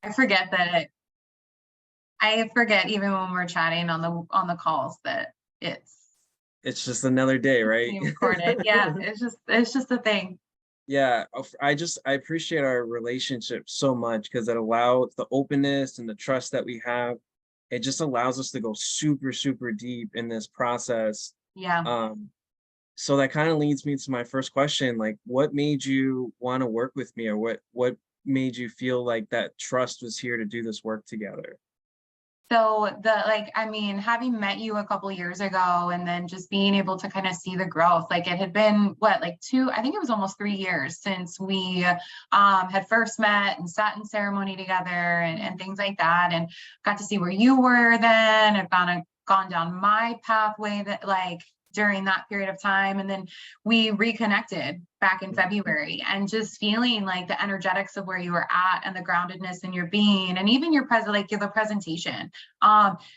I forget that I forget even when we're chatting on the calls that It's just another day, right? being recorded. Yeah, it's just a thing. Yeah, I appreciate our relationship so much because it allows the openness and the trust that we have. It just allows us to go super, super deep in this process. Yeah. Um, so that kind of leads me to my first question, like what made you want to work with me, or what made you feel like that trust was here to do this work together? So I mean, having met you a couple years ago and then just being able to kind of see the growth, like it had been what, like I think it was almost 3 years since we had first met and sat in ceremony together and things like that, and got to see where you were then. I've gone down my pathway that during that period of time, and then we reconnected back in Mhm. February, and just feeling like the energetics of where you were at and the groundedness in your being, and even your the presentation.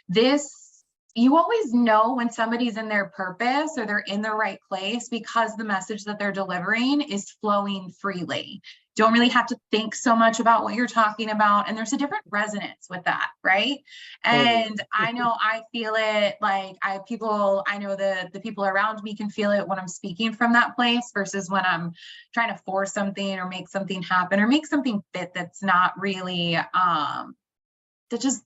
This, you always know when somebody's in their purpose or they're in the right place because the message that they're delivering is flowing freely. Don't really have to think so much about what you're talking about. And there's a different resonance with that, right? Totally. And I know I feel it, I know the people around me can feel it when I'm speaking from that place versus when I'm trying to force something or make something happen or make something fit that's not really that just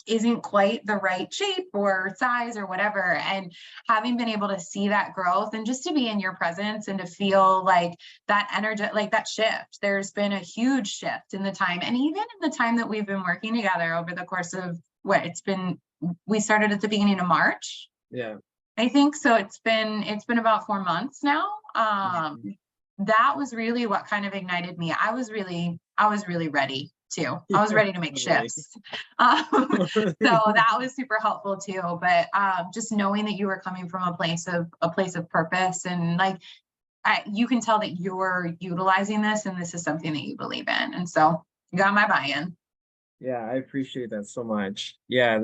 isn't quite the right shape or size or whatever. And having been able to see that growth and just to be in your presence and to feel like that energy, like that shift, there's been a huge shift in the time. And even in the time that we've been working together over the course of we started at the beginning of March, Yeah. I think. So it's been about 4 months now. Mhm. That was really what kind of ignited me. I was really ready too. I was Yeah, ready to make totally. shifts. So that was super helpful too. But just knowing that you were coming from a place of purpose, and you can tell that you're utilizing this and this is something that you believe in. And so you got my buy-in. Yeah, I appreciate that so much. Yeah,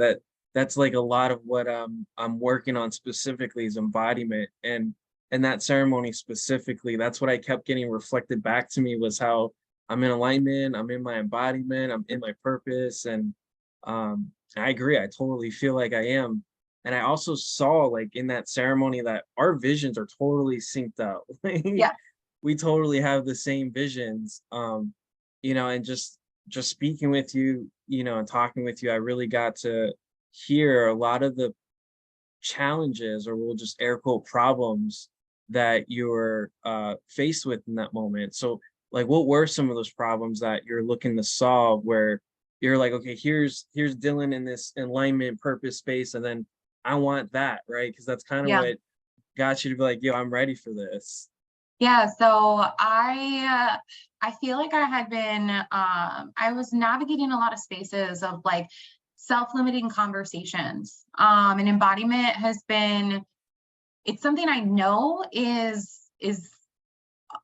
that's like a lot of what I'm working on specifically is embodiment, and that ceremony specifically, that's what I kept getting reflected back to me was how I'm in alignment, I'm in my embodiment, I'm in my purpose, and I agree. I totally feel like I am. And I also saw like in that ceremony that our visions are totally synced up. Like, Yeah. we totally have the same visions. And just speaking with you, and talking with you, I really got to hear a lot of the challenges, or we'll just air quote problems that you're faced with in that moment. So, like, what were some of those problems that you're looking to solve where you're like, okay, here's Dylan in this alignment purpose space, and then I want that, right? Because that's kind of Yeah. what got you to be like, yo, I'm ready for this. Yeah, so I feel like I was navigating a lot of spaces of self-limiting conversations. And embodiment has been, it's something I know is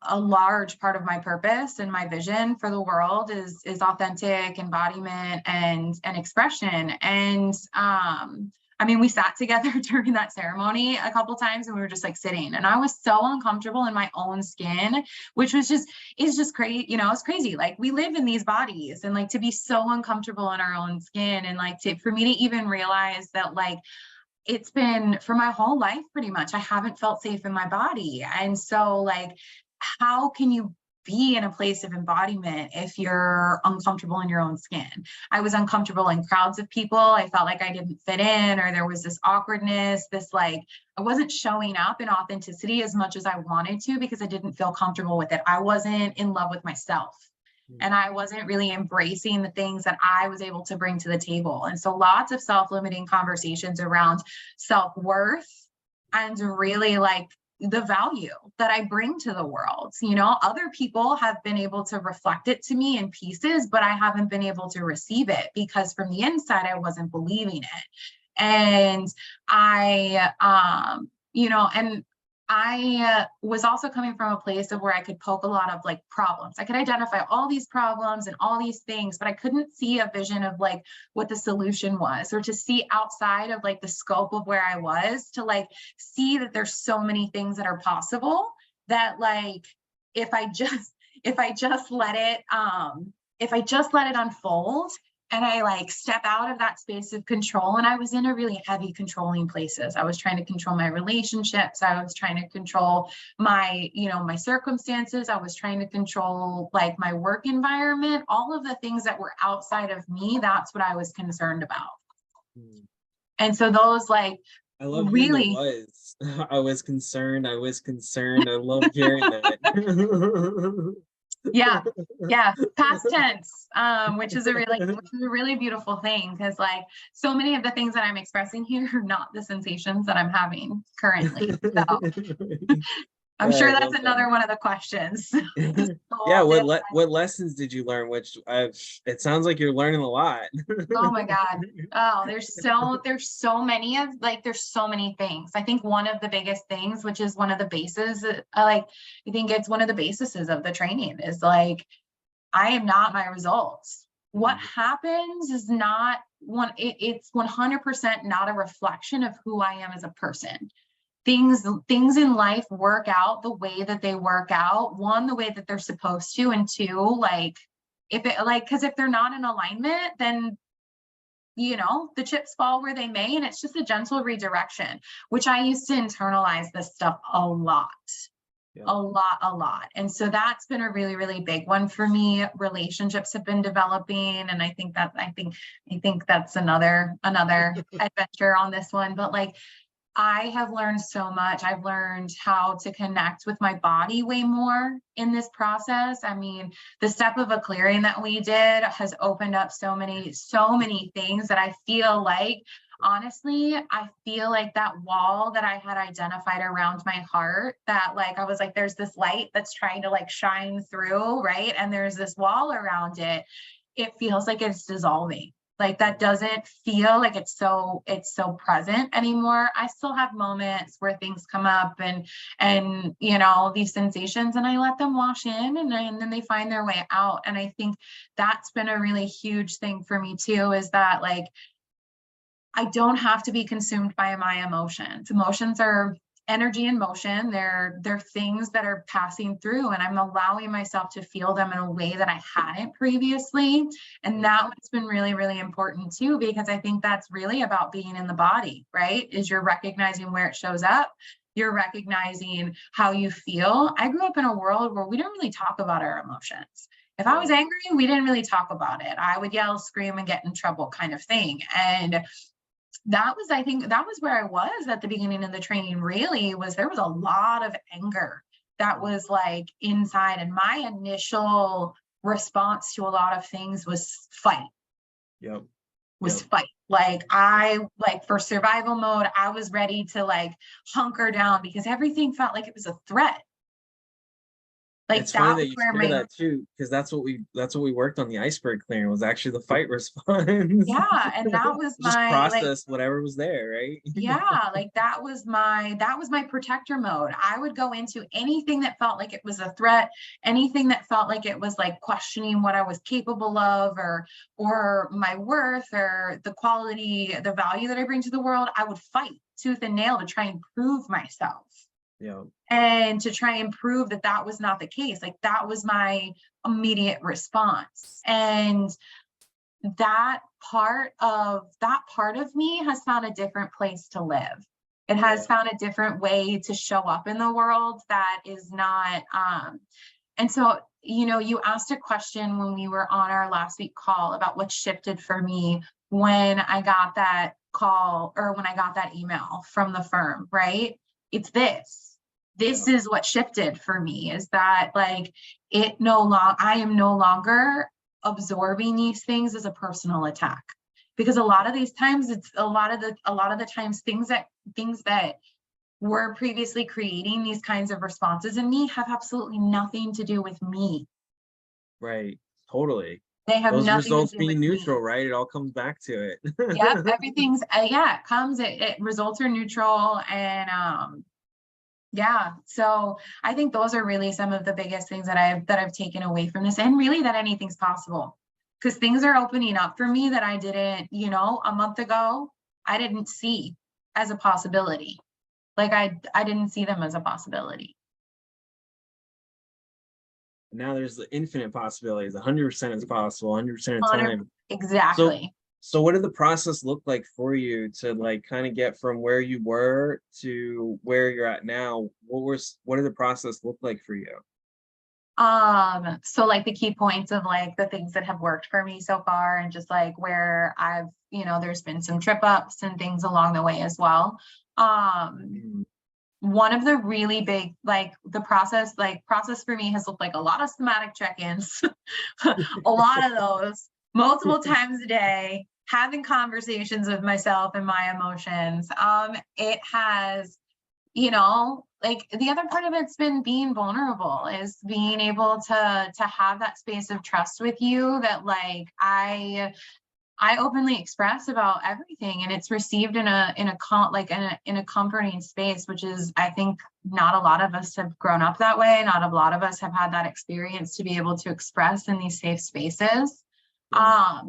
a large part of my purpose and my vision for the world is authentic embodiment and expression. And I mean, we sat together during that ceremony a couple times and we were just sitting, and I was so uncomfortable in my own skin, which is just crazy. It's crazy. Like, we live in these bodies, and to be so uncomfortable in our own skin, and for me to even realize that it's been for my whole life pretty much I haven't felt safe in my body. And so how can you be in a place of embodiment if you're uncomfortable in your own skin? I was uncomfortable in crowds of people. I felt like I didn't fit in, or there was this awkwardness, I wasn't showing up in authenticity as much as I wanted to because I didn't feel comfortable with it. I wasn't in love with myself. And I wasn't really embracing the things that I was able to bring to the table. And so lots of self-limiting conversations around self-worth and really the value that I bring to the world. Other people have been able to reflect it to me in pieces, but I haven't been able to receive it because from the inside, I wasn't believing it. And I was also coming from a place of where I could poke a lot of problems. I could identify all these problems and all these things, but I couldn't see a vision of what the solution was, or to see outside of the scope of where I was, to see that there's so many things that are possible that if I just let it if I just let it unfold and I like step out of that space of control, and I was in a really heavy controlling places. I was trying to control my relationships. I was trying to control my, my circumstances. I was trying to control like my work environment, all of the things that were outside of me. That's what I was concerned about. Mm. And so those like I love hearing the really, was. I was concerned. I was concerned. I love hearing that. yeah, past tense, which is a really beautiful thing, because like so many of the things that I'm expressing here are not the sensations that I'm having currently. So I'm Yeah, I sure that's love that. another one of the questions. Just Yeah, all this. what lessons did you learn? Which it sounds like you're learning a lot. Oh my God. Oh, there's so many there's so many things. I think one of the biggest things, which is one of the bases, I think it's one of the bases of the training, is like, I am not my results. What happens is not it's 100% not a reflection of who I am as a person. Things in life work out the way that they work out. One, the way that they're supposed to, and two, like because if they're not in alignment, then the chips fall where they may, and it's just a gentle redirection, which I used to internalize this stuff a lot. Yeah. A lot. And so that's been a really, really big one for me. Relationships have been developing. And I think that's another adventure on this one. But like, I have learned so much. I've learned how to connect with my body way more in this process. I mean, the step of a clearing that we did has opened up so many things that I feel like, honestly, I feel like that wall that I had identified around my heart, that like, I was like, there's this light that's trying to like shine through, right? And there's this wall around it. It feels like it's dissolving. Like that doesn't feel like it's so present anymore. I still have moments where things come up and these sensations, and I let them wash in, and then they find their way out. And I think that's been a really huge thing for me too, is that like, I don't have to be consumed by my emotions. Emotions are energy in motion. They're things that are passing through, and I'm allowing myself to feel them in a way that I hadn't previously. And that's been really, really important too, because I think that's really about being in the body, right? Is you're recognizing where it shows up. You're recognizing how you feel. I grew up in a world where we didn't really talk about our emotions. If I was angry, we didn't really talk about it. I would yell, scream, and get in trouble, kind of thing. And I think that was where I was at the beginning of the training. Really, there was a lot of anger that was like inside, and my initial response to a lot of things was fight. Fight. Like for survival mode, I was ready to like hunker down, because everything felt like it was a threat. Like It's funny that that was you where share that too, because that's what we worked on the iceberg clearing, was actually the fight response. yeah, and that was Just my like, process whatever was there, right? yeah, like that was my protector mode. I would go into anything that felt like it was a threat, anything that felt like it was like questioning what I was capable of, or my worth, or the quality, the value that I bring to the world. I would fight tooth and nail to try and prove myself. Yeah. And to try and prove that that was not the case. Like that was my immediate response. And that part of me has found a different place to live. It has found a different way to show up in the world that is not, and so, you asked a question when we were on our last week call about what shifted for me when I got that call, or when I got that email from the firm, right? It's this is what shifted for me, is that like, I am no longer absorbing these things as a personal attack, because a lot of these times, it's a lot of the times things that were previously creating these kinds of responses in me have absolutely nothing to do with me. Right. Totally. They have Those nothing to results do with being me. neutral, right? It all comes back to it. Yep, everything's it results are neutral, and yeah, so I think those are really some of the biggest things that I've taken away from this, and really that anything's possible, because things are opening up for me that I didn't, a month ago, I didn't see as a possibility. Like I didn't see them as a possibility. Now there's the infinite possibilities. 100% is possible, 100% of 100 time. So, exactly. so what did the process look like for you to like kind of get from where you were to where you're at now? What did the process look like for you? So like the key points of like the things that have worked for me so far, and just like where I've, there's been some trip ups and things along the way as well. Um, Mm. one of the really big, like the process for me has looked like a lot of somatic check-ins, a lot of those multiple times a day, having conversations with myself and my emotions. It has, like the other part of it's been being vulnerable, is being able to have that space of trust with you, that like I openly express about everything, and it's received in a comforting space, which is, I think, not a lot of us have grown up that way. Not a lot of us have had that experience to be able to express in these safe spaces. Yeah.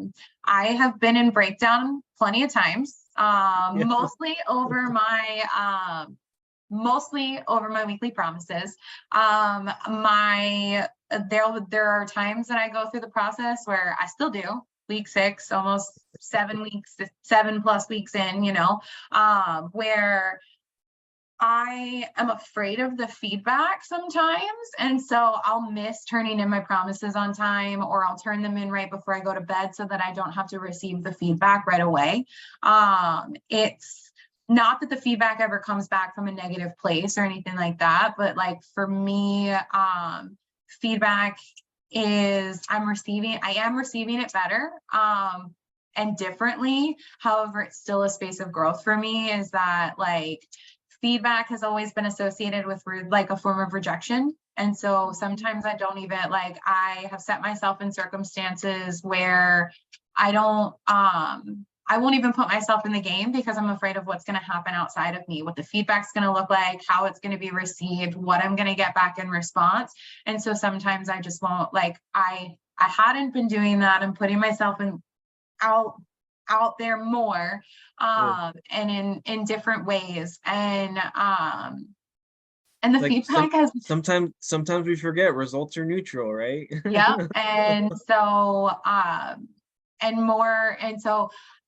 I have been in breakdown plenty of times, Yeah. mostly over my weekly promises. There are times that I go through the process where I still do. Week 6, almost 7 weeks, 7+ weeks in, where I am afraid of the feedback sometimes. And so I'll miss turning in my promises on time, or I'll turn them in right before I go to bed so that I don't have to receive the feedback right away. It's not that the feedback ever comes back from a negative place or anything like that, but like for me, feedback is I am receiving it better, and differently. However, it's still a space of growth for me, is that like feedback has always been associated with like a form of rejection. And so sometimes I don't even I have set myself in circumstances where I won't even put myself in the game, because I'm afraid of what's going to happen outside of me, what the feedback's going to look like, how it's going to be received, what I'm going to get back in response. And so sometimes I just won't, I hadn't been doing that and putting myself out there more, Yeah. and in different ways. And the Like feedback has, sometimes we forget results are neutral, right? yeah. And so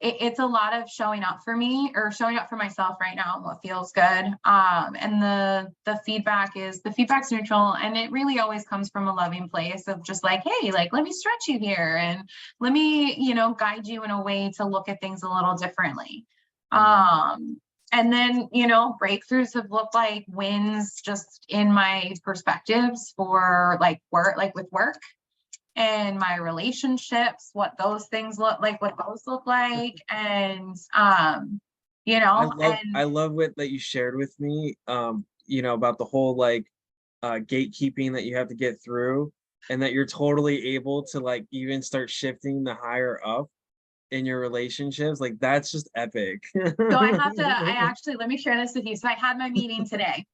it's a lot of showing up for me, or showing up for myself right now, and what feels good. And the feedback's neutral, and it really always comes from a loving place of just like, hey, like, let me stretch you here, and let me, guide you in a way to look at things a little differently. And then, breakthroughs have looked like wins just in my perspectives for like work, like with work, and my relationships, what those look like. And, I love what that you shared with me, about the whole like gatekeeping that you have to get through, and that you're totally able to like even start shifting the higher up in your relationships. Like that's just epic. so let me share this with you. So I had my meeting today,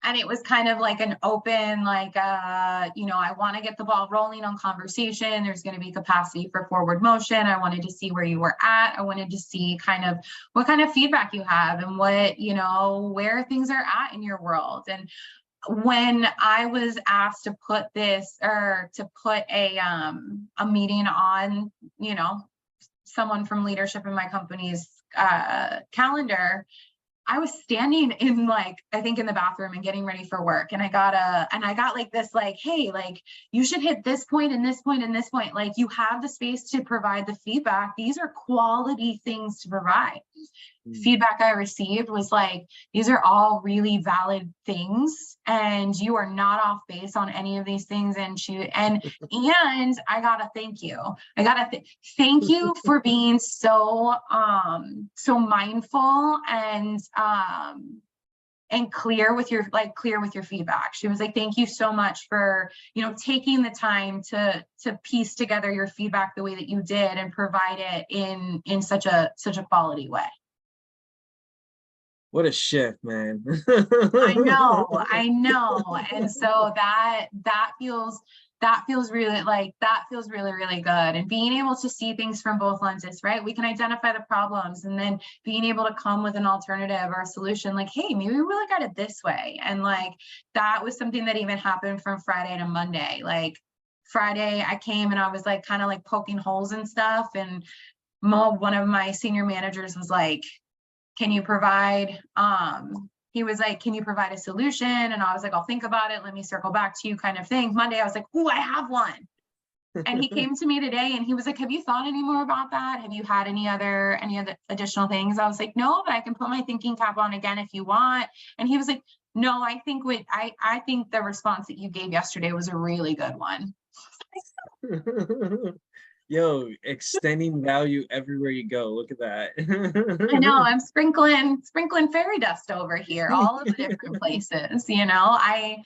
and it was kind of like an open, I want to get the ball rolling on conversation. There's going to be capacity for forward motion. I wanted to see where you were at. I wanted to see kind of what kind of feedback you have, and what, where things are at in your world. And when I was asked to put a meeting on, someone from leadership in my company's calendar, I was standing in I think in the bathroom and getting ready for work. And I got like this, like, hey, like you should hit this point and this point and this point. Like you have the space to provide the feedback. These are quality things to provide. Feedback I received was like, these are all really valid things, and you are not off base on any of these things. And I gotta thank you. Thank you for being so mindful and clear with your feedback. She was like, thank you so much for, taking the time to piece together your feedback the way that you did, and provide it in such a quality way. What a shift, man. I know. And so that feels really, really good. And being able to see things from both lenses, right? We can identify the problems, and then being able to come with an alternative or a solution, like, hey, maybe we look at it this way. And like, that was something that even happened from Friday to Monday. Like, Friday I came and I was like kind of like poking holes and stuff. And one of my senior managers was like, can you provide, he was like, can you provide a solution? And I was like, I'll think about it. Let me circle back to you kind of thing. Monday, I was like, oh, I have one. And he came to me today and he was like, have you thought any more about that? Have you had any other additional things? I was like, no, but I can put my thinking cap on again if you want. And he was like, no, I think I think the response that you gave yesterday was a really good one. Yo, extending value everywhere you go. Look at that. I know, I'm sprinkling fairy dust over here, all of the different places, you know.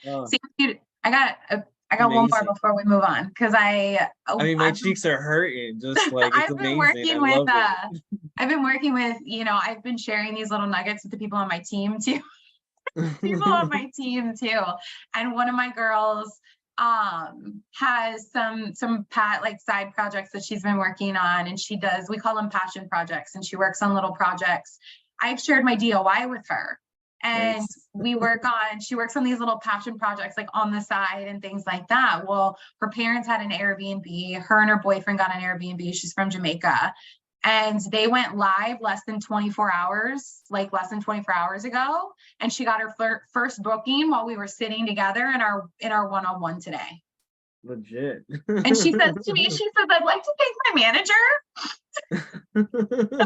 Oh, I got one more amazing. before we move on, because I mean, my cheeks are hurting. Just like, it's I've been amazing. I working with love it. I've been working with, you know, I've been sharing these little nuggets with the people on my team too. People on my team too. And one of my girls has some like side projects that she's been working on, and we call them passion projects, and she works on little projects. I've shared my DOI with her, and Nice. she works on these little passion projects like on the side and things like that. Well, her parents had an Airbnb, her and her boyfriend got an Airbnb, she's from Jamaica, and they went live less than 24 hours ago, and she got her first booking while we were sitting together in our one-on-one today. Legit. And she says to me, I'd like to thank my manager. And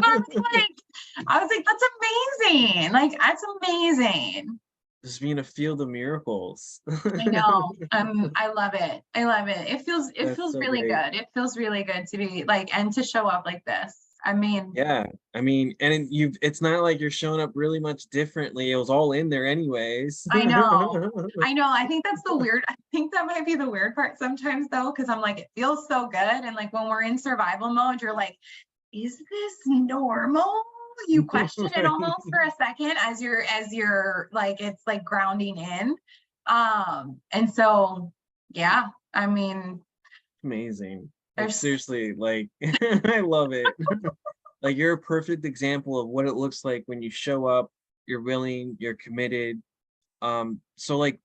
I was like, that's amazing. Like, that's amazing. Just being a field of miracles. I know. I love it. I love it. It feels So really great. good. It feels really good to be like, and to show up like this. I mean, Yeah, I mean, and it's not like you're showing up really much differently. It was all in there anyways. I know. I know. I think I think that might be the weird part sometimes though, because I'm like, it feels so good. And like when we're in survival mode, you're like, is this normal? You question it almost for a second as you're like, it's like grounding in. And so yeah, I mean, Amazing. Like, there's seriously, like, I love it. Like, you're a perfect example of what it looks like when you show up, you're willing, you're committed. So like,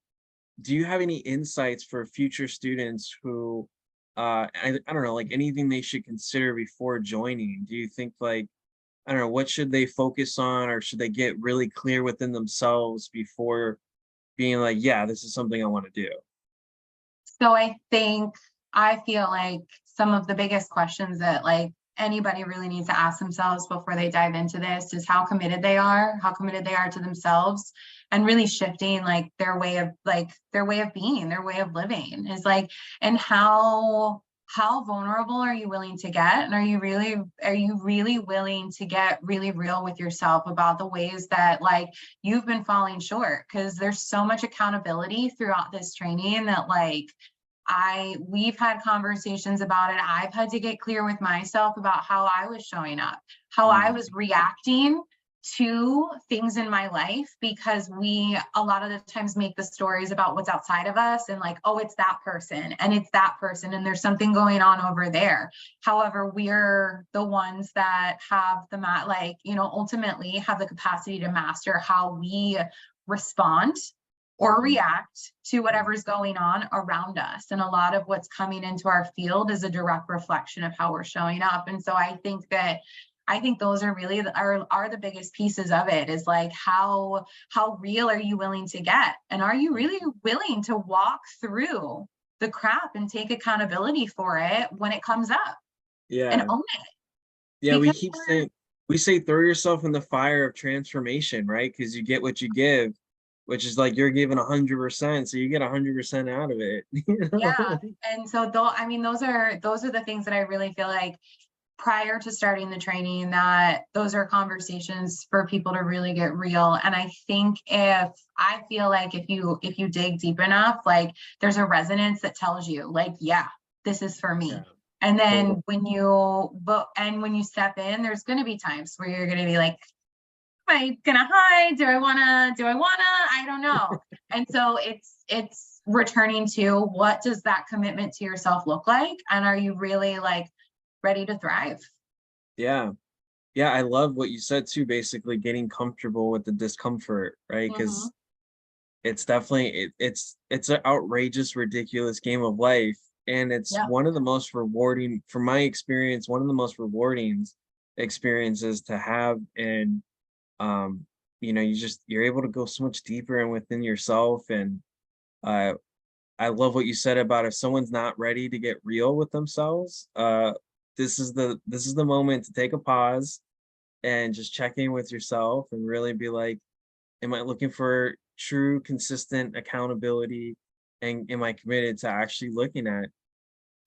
do you have any insights for future students who, I don't know, like anything they should consider before joining? Do you think like, I don't know, what should they focus on, or should they get really clear within themselves before being like, yeah, this is something I want to do? So I feel like some of the biggest questions that like anybody really needs to ask themselves before they dive into this is how committed they are to themselves, and really shifting like their way of being, their way of living is like, and how vulnerable are you willing to get? And are you really willing to get really real with yourself about the ways that like you've been falling short? Because there's so much accountability throughout this training that like we've had conversations about it. I've had to get clear with myself about how I was showing up, how I was reacting to things in my life, because we a lot of the times make the stories about what's outside of us and like, oh, it's that person and it's that person and there's something going on over there. However, we're the ones that have like, you know, ultimately have the capacity to master how we respond or react to whatever's going on around us. And a lot of what's coming into our field is a direct reflection of how we're showing up. And so I think those are really are the biggest pieces of it, is like how real are you willing to get? And are you really willing to walk through the crap and take accountability for it when it comes up and Yeah. own it? Yeah, Because we say throw yourself in the fire of transformation, right? Because you get what you give, which is like you're giving 100%, so you get 100% out of it. yeah. And so though, I mean, those are the things that I really feel like prior to starting the training, that those are conversations for people to really get real. And I think I feel like if you dig deep enough, like there's a resonance that tells you like, yeah, this is for me. Yeah, And then totally. when you step in, there's going to be times where you're going to be like, am I going to hide? Do I want to, I don't know. And so it's returning to, what does that commitment to yourself look like? And are you really like ready to thrive? Yeah. Yeah, I love what you said too, basically getting comfortable with the discomfort, right? Mm-hmm. Because it's definitely it's an outrageous, ridiculous game of life. And it's Yeah. one of the most rewarding, from my experience, one of the most rewarding experiences to have. And you're able to go so much deeper and within yourself. And uh I love what you said about if someone's not ready to get real with themselves, this is the moment to take a pause and just check in with yourself and really be like, am I looking for true, consistent accountability? And am I committed to actually looking at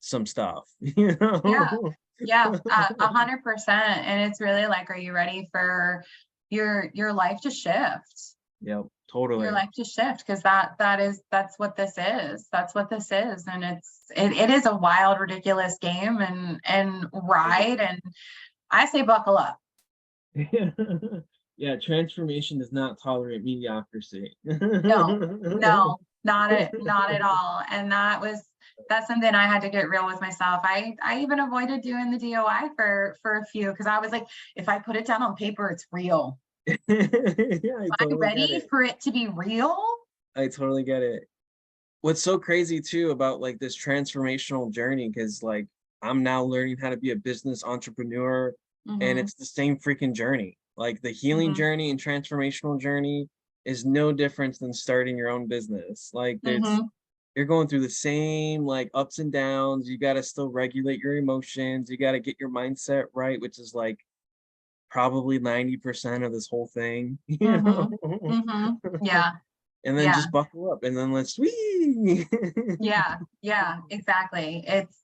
some stuff, you Yeah. know? Yeah. 100%. And it's really like, are you ready for your life to shift? Yep, Your totally. life to shift, because that's what this is. That's what this is. And it is a wild, ridiculous game and ride. And I say buckle up. Yeah, transformation does not tolerate mediocrity. No, no, not at all. And that's something I had to get real with myself. I even avoided doing the DOI for a few, because I was like, if I put it down on paper, it's real. Yeah, I I'm totally get ready it. for it to be real. I totally get it. What's so crazy too about like this transformational journey, because like I'm now learning how to be a business entrepreneur, and Hmm. it's the same freaking journey. Like the healing Hmm. journey and transformational journey is no different than starting your own business. Like it's Hmm. you're going through the same like ups and downs. You got to still regulate your emotions. You got to get your mindset right, which is like probably 90% of this whole thing, you Hmm. know? Hmm. Yeah. And then Yeah. just buckle up and then let's wee. Yeah. Yeah. Exactly. It's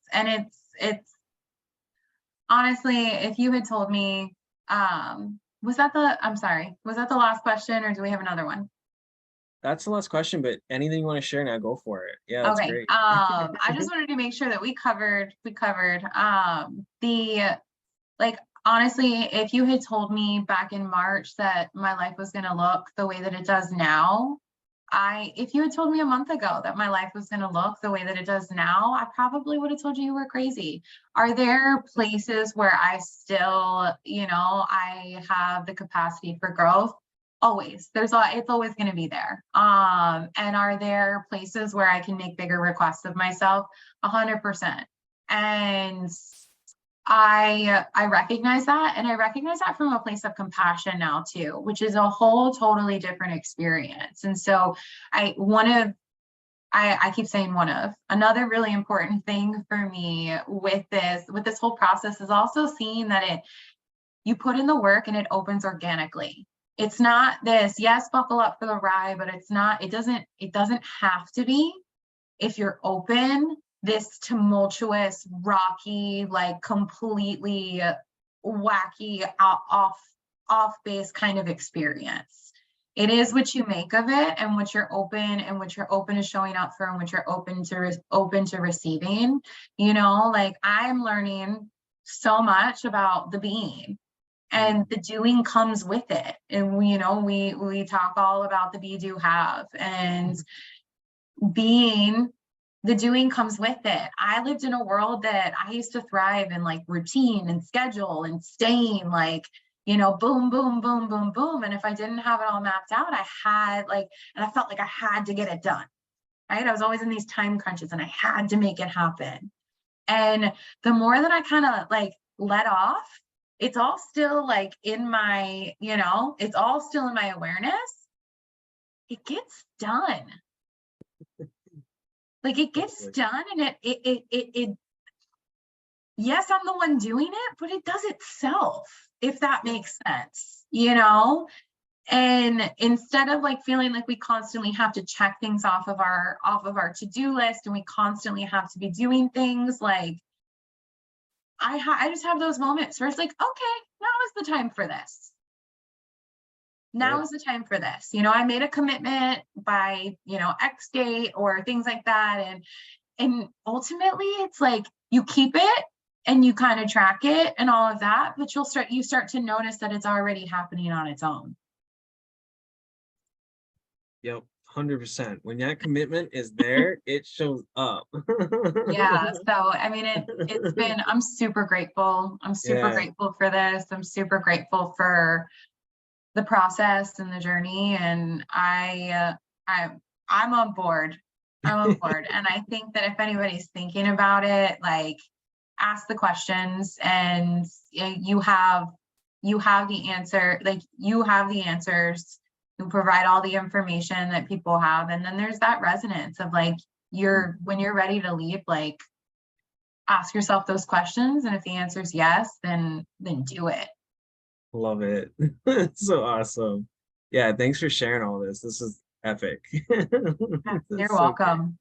honestly, if you had told me, I'm sorry, was that the last question, or do we have another one? That's the last question, but anything you want to share now, go for it. Yeah, that's Okay. great. I just wanted to make sure that we covered the, like, honestly, if you had told me back in March that my life was going to look the way that it does now, if you had told me a month ago that my life was going to look the way that it does now, I probably would have told you were crazy. Are there places where I still, I have the capacity for growth? Always. It's always going to be there. And are there places where I can make bigger requests of myself? 100%. And I recognize that, and I recognize that from a place of compassion now too, which is a whole totally different experience. And so I one of I keep saying one of another really important thing for me with this whole process is also seeing that you put in the work and it opens organically. It's not this, yes, buckle up for the ride, but it doesn't have to be. If you're open, this tumultuous, rocky, like completely wacky, off base kind of experience. It is what you make of it, and what you're open to showing up for, and what you're open to receiving. Like, I'm learning so much about the being, and the doing comes with it. And we talk all about the be, do, have, and being, the doing comes with it. I lived in a world that I used to thrive in, like, routine and schedule and staying, like, boom, boom, boom, boom, boom. And if I didn't have it all mapped out, and I felt like I had to get it done, right? I was always in these time crunches and I had to make it happen. And the more that I kind of like let off, it's all still like it's all still in my awareness. It gets done. Like, it gets Totally. done, and it yes, I'm the one doing it, but it does itself, if that Yeah. makes sense. And instead of like feeling like we constantly have to check things off of our to-do list, and we constantly have to be doing things, like, I just have those moments where it's like, okay, now is the time for this. Now Yep. is the time for this. I made a commitment by, X date or things like that. And ultimately, it's like, you keep it and you kind of track it and all of that, but you start to notice that it's already happening on its own. Yep. 100%. When that commitment is there, it shows up. Yeah. So, I mean, I'm super grateful. I'm super Yeah. grateful for this. I'm super grateful for the process and the journey. And I'm on board. I'm on board. And I think that if anybody's thinking about it, like, ask the questions, and you have the answer, like, you have the answers. You provide all the information that people have. And then there's that resonance of like, when you're ready to leave, like, ask yourself those questions. And if the answer is yes, then do it. Love it. So awesome. Yeah, thanks for sharing all this. This is epic. You're It's so good. welcome.